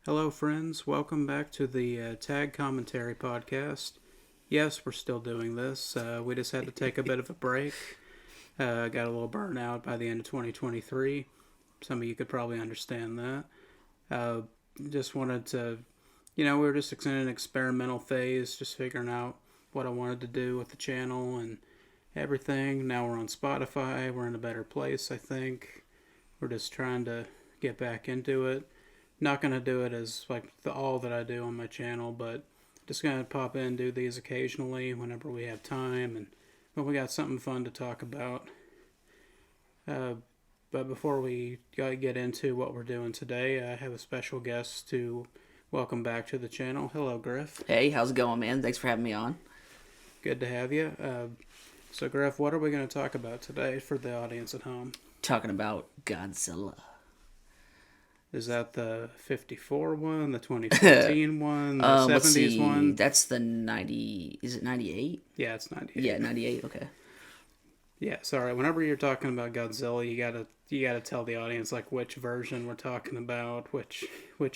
Hello, friends. Welcome back to the T.A.G commentary podcast. Yes, we're still doing this. We just had to take a bit of a break. Got a little burnt out by the end of 2023. Some of you could probably understand that. Just wanted to, we were just in an experimental phase, just figuring out what I wanted to do with the channel and everything. Now we're on Spotify. We're in a better place, I think. We're just trying to get back into it. Not going to do it as all that I do on my channel, but just going to pop in and do these occasionally whenever we have time and when we got something fun to talk about. But before we get into what we're doing today, I have a special guest to welcome back to the channel. Hello, Grif. Hey, how's it going, man? Thanks for having me on. Good to have you. So, Grif, what are we going to talk about today for the audience at home? Talking about Godzilla. Is that the 54 one, the 2015 one, the 70s one? That's the 90... Is it 98? Yeah, it's 98. Yeah, 98, okay. Yeah, sorry. Whenever you're talking about Godzilla, you gotta tell the audience which version we're talking about, which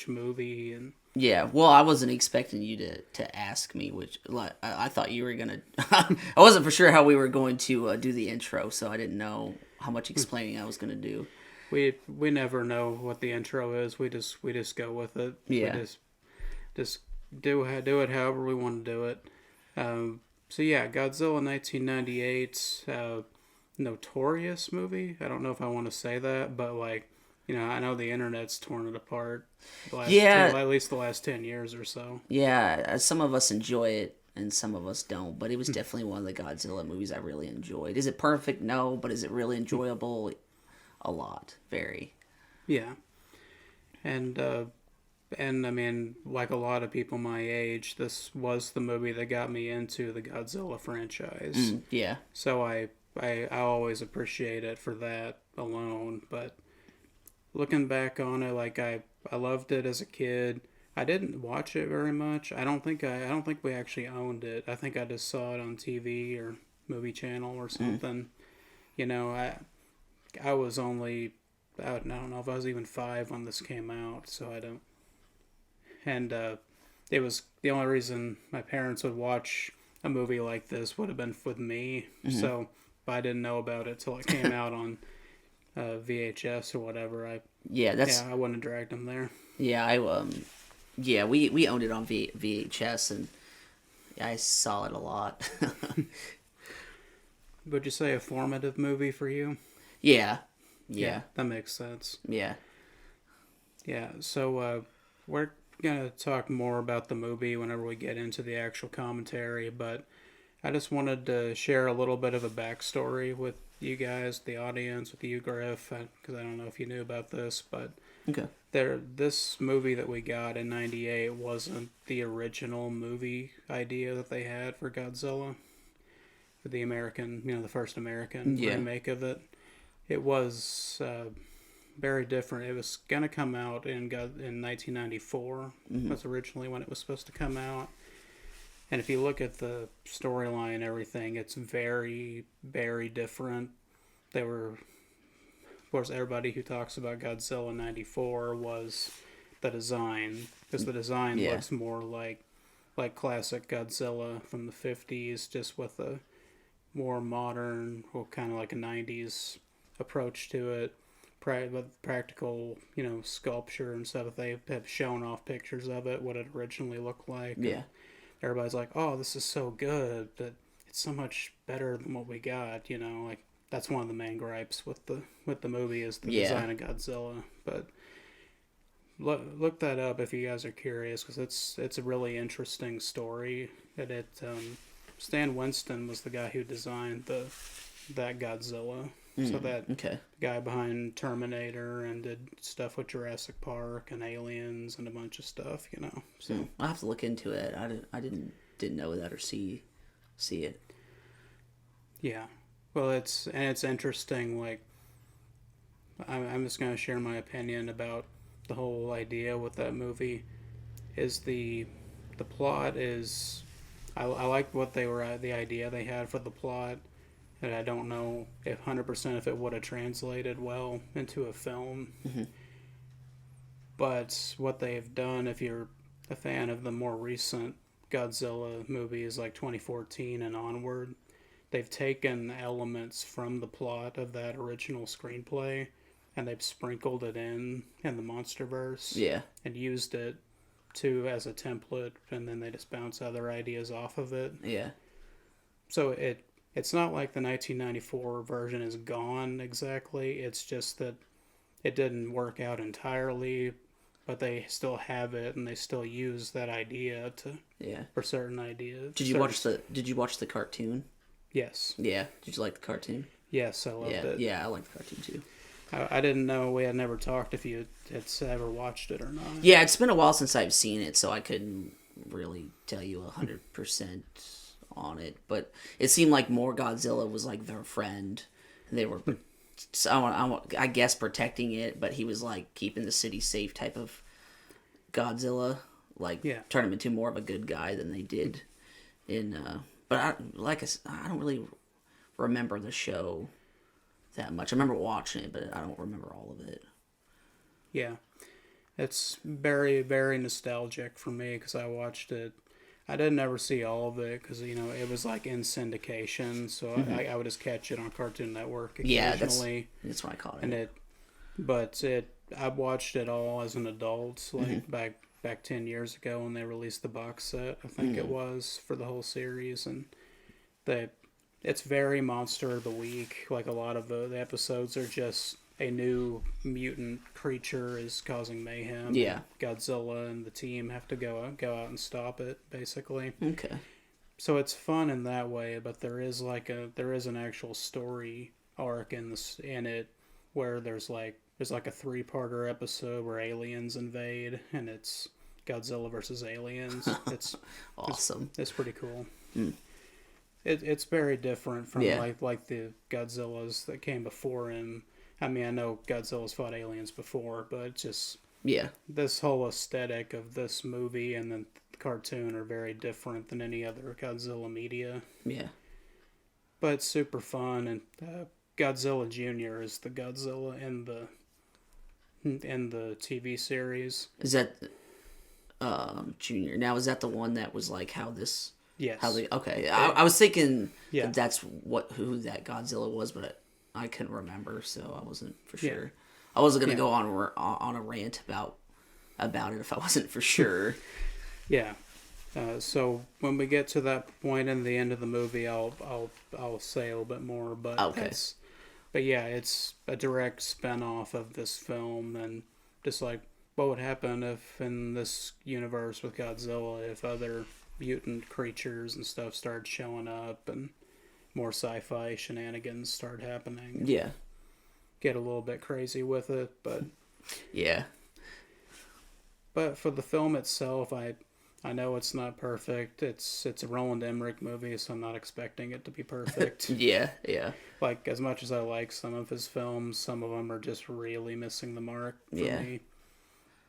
movie, and yeah. Well, I wasn't expecting you to ask me which. I thought you were gonna. I wasn't for sure how we were going to do the intro, so I didn't know how much explaining I was gonna do. We never know what the intro is. We just go with it. Yeah. We just do it however we want to do it. So yeah, Godzilla 1998. Notorious movie. I don't know if I want to say that, but I know the internet's torn it apart. At least the last 10 years or so. Yeah, some of us enjoy it and some of us don't, but it was definitely one of the Godzilla movies I really enjoyed. Is it perfect? No, but is it really enjoyable? A lot. Very. Yeah. And I mean, like a lot of people my age, this was the movie that got me into the Godzilla franchise. Yeah. So I always appreciate it for that alone. But looking back on it, I loved it as a kid. I didn't watch it very much. I don't think we actually owned it. I think I just saw it on TV or movie channel or something. I was only, I don't know if I was even 5 when this came out, so I don't. And it was the only reason my parents would watch a movie like this would have been with me. So I didn't know about it till it came out on VHS or whatever. I wouldn't have dragged them there. Yeah, we owned it on VHS and I saw it a lot. Would you say a formative movie for you? Yeah, that makes sense. Yeah. So we're gonna talk more about the movie whenever we get into the actual commentary, but I just wanted to share a little bit of a backstory with you guys, the audience, with you, Grif, because I don't know if you knew about this, but okay. This movie that we got in '98 wasn't the original movie idea that they had for Godzilla, for the American, the first American remake of it. It was very different. It was going to come out in 1994. That's originally when it was supposed to come out. And if you look at the storyline and everything, it's very, very different. Of course, everybody who talks about Godzilla 94 was the design, because the design looks more like classic Godzilla from the 50s, just with a more modern, kind of like a 90s approach to it, with practical, sculpture and stuff. They have shown off pictures of it, what it originally looked like. Yeah. And everybody's like, oh, this is so good, but it's so much better than what we got, that's one of the main gripes with the movie is the design of Godzilla. But look that up if you guys are curious, because it's a really interesting story. And Stan Winston was the guy who designed that Godzilla. So that guy behind Terminator and did stuff with Jurassic Park and Aliens and a bunch of stuff, So I'll have to look into it. I didn't know that or see it. Yeah. Well, it's interesting. I'm just gonna share my opinion about the whole idea with that movie. Is the plot is I like what the idea they had for the plot. And I don't know if 100% if it would have translated well into a film. But what they've done, if you're a fan of the more recent Godzilla movies like 2014 and onward, they've taken elements from the plot of that original screenplay and they've sprinkled it in the MonsterVerse. Yeah. And used it to as a template, and then they just bounce other ideas off of it. Yeah. So it's not like the 1994 version is gone exactly. It's just that it didn't work out entirely, but they still have it and they still use that idea for certain ideas. Did you watch the cartoon? Yes. Yeah. Did you like the cartoon? Yes, I loved it. Yeah, I like the cartoon too. I didn't know, we had never talked if you had ever watched it or not. Yeah, it's been a while since I've seen it, so I couldn't really tell you 100% on it. But it seemed like more Godzilla was like their friend, and they were, I guess, protecting it. But he was like keeping the city safe type of Godzilla, like turn him into more of a good guy than they did in. But I don't really remember the show that much. I remember watching it, but I don't remember all of it. Yeah. It's very, very nostalgic for me because I watched it. I didn't ever see all of it because, it was like in syndication, so I would just catch it on Cartoon Network occasionally. Yeah, that's why I caught it. I watched it all as an adult, like back 10 years ago when they released the box set, I think it was, for the whole series, and it's very Monster of the Week. Like a lot of the episodes are just a new mutant creature is causing mayhem. Yeah. Godzilla and the team have to go out and stop it, basically. Okay. So it's fun in that way, but there is an actual story arc in it where there's like a 3-parter episode where aliens invade and it's Godzilla versus aliens. It's awesome. It's pretty cool. It's very different from like the Godzillas that came before him. I mean, I know Godzilla's fought aliens before, but just this whole aesthetic of this movie and the cartoon are very different than any other Godzilla media. Yeah, but it's super fun, and Godzilla Jr. is the Godzilla in the TV series. Is that Junior? Now, is that the one that was like how this? Yes. Okay. I was thinking that's who that Godzilla was, but I couldn't remember, so I wasn't for sure. Yeah. I wasn't gonna go on a rant about it if I wasn't for sure. Yeah. So when we get to that point in the end of the movie, I'll say a little bit more. But okay. But yeah, it's a direct spin-off of this film, and just like what would happen if in this universe with Godzilla, if other mutant creatures and stuff started showing up and more sci-fi shenanigans start happening. Yeah. Get a little bit crazy with it, but yeah. But for the film itself, I know it's not perfect. It's a Roland Emmerich movie, so I'm not expecting it to be perfect. Yeah. Like, as much as I like some of his films, some of them are just really missing the mark for me.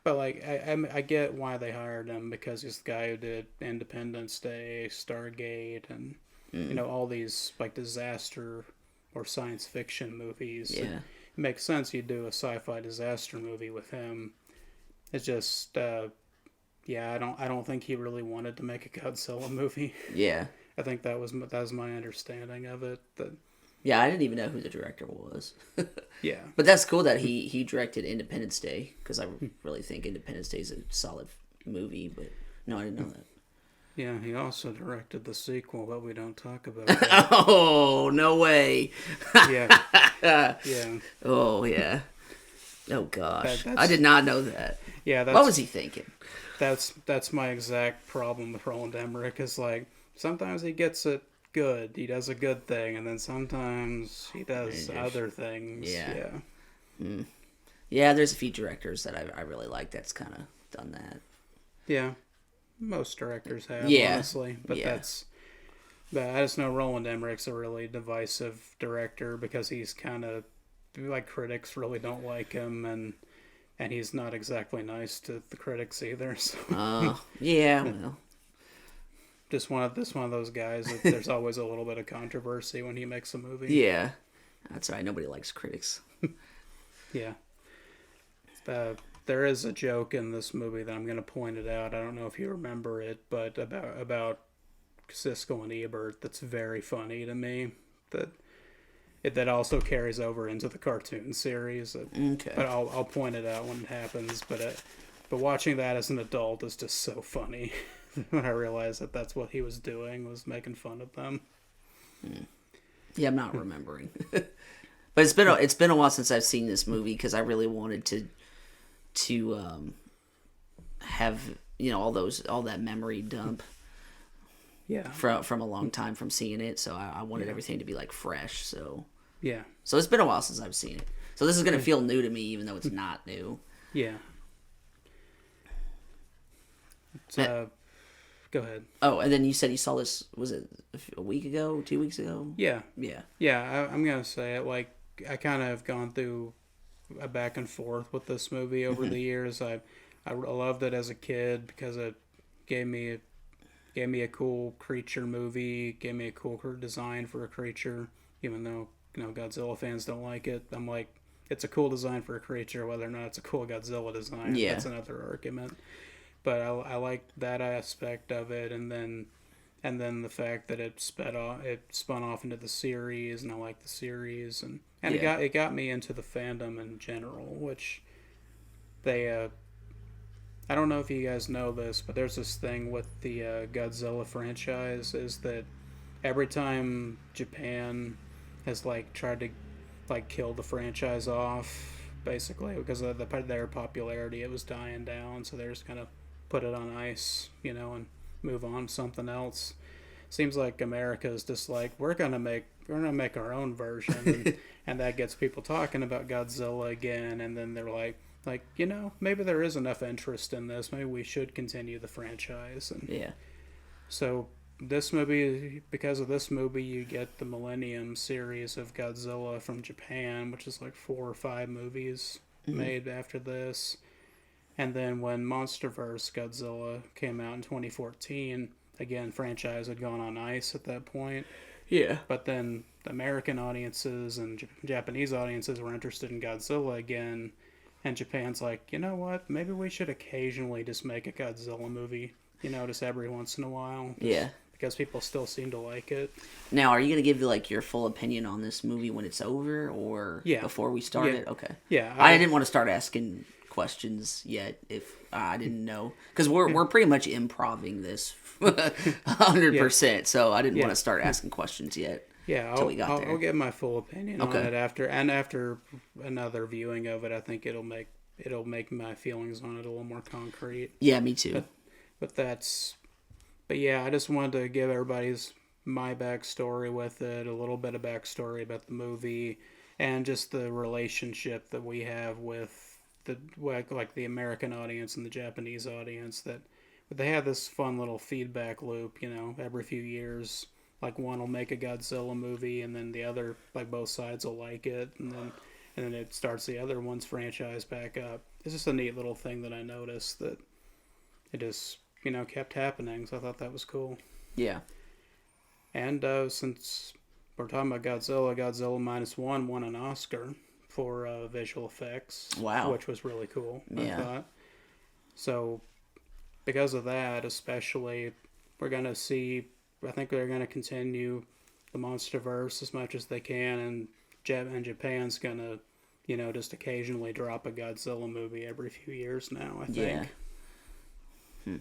But, like, I get why they hired him, because he's the guy who did Independence Day, Stargate, and, all these, like, disaster or science fiction movies. Yeah. It makes sense you'd do a sci-fi disaster movie with him. It's just, I don't think he really wanted to make a Godzilla movie. Yeah. I think that was my understanding of it. Yeah, I didn't even know who the director was. Yeah. But that's cool that he directed Independence Day, because I really think Independence Day is a solid movie, but no, I didn't know that. Yeah, he also directed the sequel, but we don't talk about that. Oh, no way. Yeah. Yeah. Oh, yeah. Oh, gosh. I did not know that. Yeah. What was he thinking? That's my exact problem with Roland Emmerich, is like, sometimes he gets it good. He does a good thing, and then sometimes he does other things. Yeah. Yeah, there's a few directors that I really like that's kind of done that. Yeah. Most directors have, honestly. But I just know Roland Emmerich's a really divisive director, because he's kind of, like, critics really don't like him, and he's not exactly nice to the critics either. So. Yeah, well. Just one of those guys that there's always a little bit of controversy when he makes a movie. Yeah, that's right. Nobody likes critics. Yeah. there is a joke in this movie that I'm going to point it out. I don't know if you remember it, but about Siskel and Ebert that's very funny to me. That also carries over into the cartoon series. Okay. But I'll point it out when it happens. But watching that as an adult is just so funny. When I realized that that's what he was doing, was making fun of them. Yeah, I'm not remembering. But it's been a while since I've seen this movie because I really wanted to have all that memory dump. Yeah. From a long time from seeing it, so I wanted everything to be like fresh. So yeah. So it's been a while since I've seen it. So this is gonna feel new to me, even though it's not new. Yeah. Go ahead. Oh, and then you said you saw this. Was it a week ago? 2 weeks ago? Yeah. Yeah. Yeah. I'm gonna say it. Like, I kind of have gone through a back and forth with this movie over the years. I loved it as a kid because it gave me a cool creature movie, gave me a cool design for a creature, even though Godzilla fans don't like it. I'm like, it's a cool design for a creature, whether or not it's a cool Godzilla design. Yeah. That's another argument. But I like that aspect of it, and then the fact that it spun off into the series, and I like the series, and it got me into the fandom in general, which they I don't know if you guys know this, but there's this thing with the Godzilla franchise, is that every time Japan has tried to kill the franchise off, basically because of their popularity, it was dying down, so they're just kind of put it on ice, and move on to something else. Seems like America's just like, we're gonna make our own version, and that gets people talking about Godzilla again, and then they're like, maybe there is enough interest in this. Maybe we should continue the franchise. And yeah. So this movie, because of this movie, you get the Millennium series of Godzilla from Japan, which is 4 or 5 movies made after this. And then when MonsterVerse Godzilla came out in 2014, again, franchise had gone on ice at that point. Yeah. But then the American audiences and Japanese audiences were interested in Godzilla again. And Japan's like, you know what? Maybe we should occasionally just make a Godzilla movie, just every once in a while. Yeah. Because people still seem to like it. Now, are you going to give your full opinion on this movie when it's over, or before we start it? Okay. Yeah. I didn't want to start asking questions yet if I didn't know, because we're pretty much improving this 100%. So I didn't want to start asking questions yet. Yeah, I'll get my full opinion on it after another viewing of it. I think it'll make my feelings on it a little more concrete. Yeah, me too. But yeah, I just wanted to give my backstory with it, a little bit of backstory about the movie, and just the relationship that we have with the American audience and the Japanese audience. That they have this fun little feedback loop, every few years. One will make a Godzilla movie, and then the other, both sides will like it, and then it starts the other one's franchise back up. It's just a neat little thing that I noticed, that it just, kept happening, so I thought that was cool. Yeah. And since we're talking about Godzilla -1 won an Oscar for visual effects. Wow. Which was really cool, yeah. I thought. So, because of that, especially, we're going to see... I think they're going to continue the MonsterVerse as much as they can, and Japan's going to, just occasionally drop a Godzilla movie every few years now, I think. Yeah.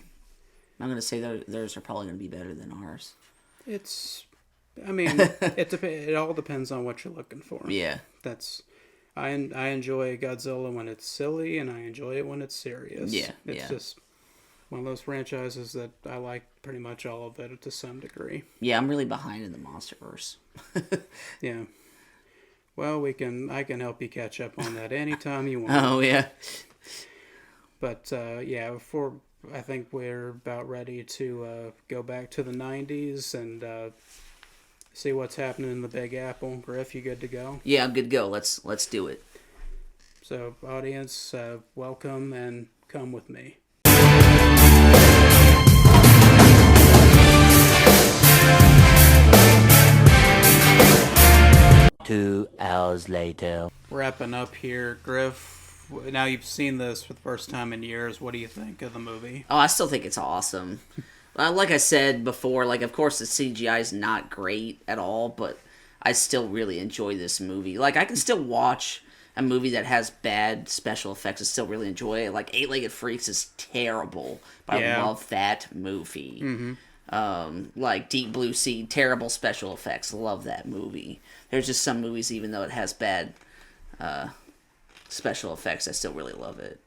I'm going to say theirs are probably going to be better than ours. It all depends on what you're looking for. Yeah. I enjoy Godzilla when it's silly, and I enjoy it when it's serious. Yeah. It's just one of those franchises that I like pretty much all of it to some degree. Yeah, I'm really behind in the MonsterVerse. Yeah. Well, I can help you catch up on that anytime you want. Oh, yeah. But, I think we're about ready to go back to the 90s and see what's happening in the Big Apple. Grif, you good to go? Yeah, I'm good to go. Let's do it. So, audience, welcome and come with me. 2 hours later. Wrapping up here, Grif, now you've seen this for the first time in years. What do you think of the movie? Oh, I still think it's awesome. Like I said before, like, of course the CGI is not great at all, but I still really enjoy this movie. Like, I can still watch a movie that has bad special effects and still really enjoy it. Like, Eight-Legged Freaks is terrible, but I love that movie. Like Deep Blue Sea, terrible special effects. Love that movie. There's just some movies, even though it has bad special effects, I still really love it.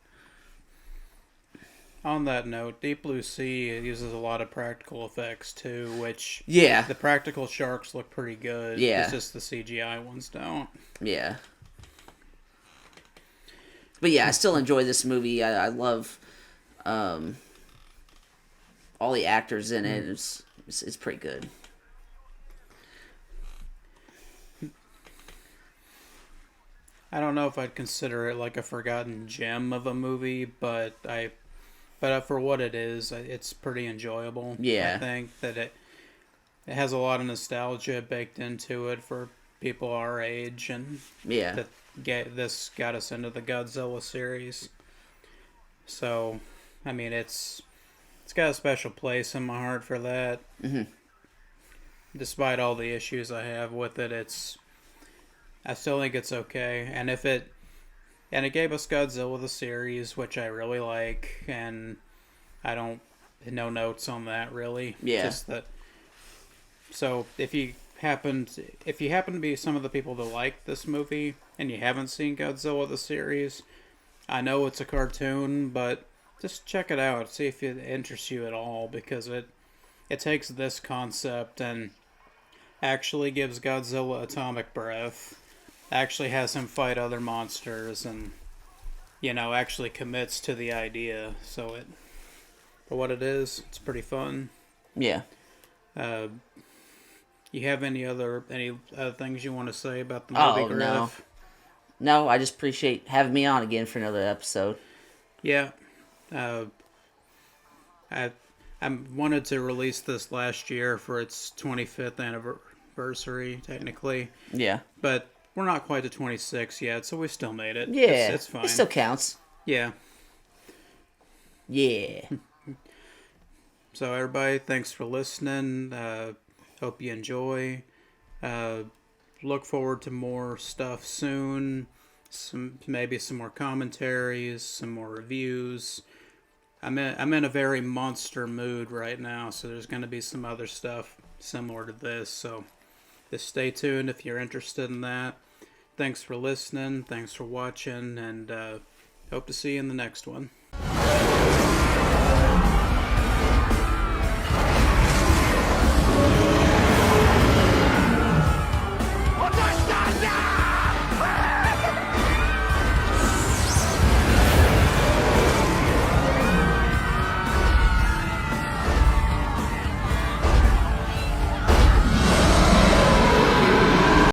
On that note, Deep Blue Sea uses a lot of practical effects too, which the practical sharks look pretty good. Yeah, it's just the CGI ones don't. Yeah, but yeah, I still enjoy this movie. I love all the actors in it. It's pretty good. I don't know if I'd consider it like a forgotten gem of a movie, but for what it is, it's pretty enjoyable. Yeah. I think that it has a lot of nostalgia baked into it for people our age, and this got us into the Godzilla series. So, I mean, it's got a special place in my heart for that. Mm-hmm. Despite all the issues I have with it, I still think it's okay. And it gave us Godzilla the series, which I really like, and I don't no notes on that really. Yeah. Just that. So if you happen to be some of the people that like this movie and you haven't seen Godzilla the series, I know it's a cartoon, but just check it out. See if it interests you at all, because it takes this concept and actually gives Godzilla atomic breath. Actually has him fight other monsters, and actually commits to the idea. So for what it is, it's pretty fun. Yeah. You have any other things you want to say about the movie, Grif? No, I just appreciate having me on again for another episode. Yeah. I wanted to release this last year for its 25th anniversary, technically. Yeah. But we're not quite to 26 yet, so we still made it. Yeah. It's fine. It still counts. Yeah. Yeah. So everybody, thanks for listening. Hope you enjoy. Look forward to more stuff soon. Maybe some more commentaries, some more reviews. I'm in a very monster mood right now, so there's going to be some other stuff similar to this. So just stay tuned if you're interested in that. Thanks for listening. Thanks for watching, and hope to see you in the next one.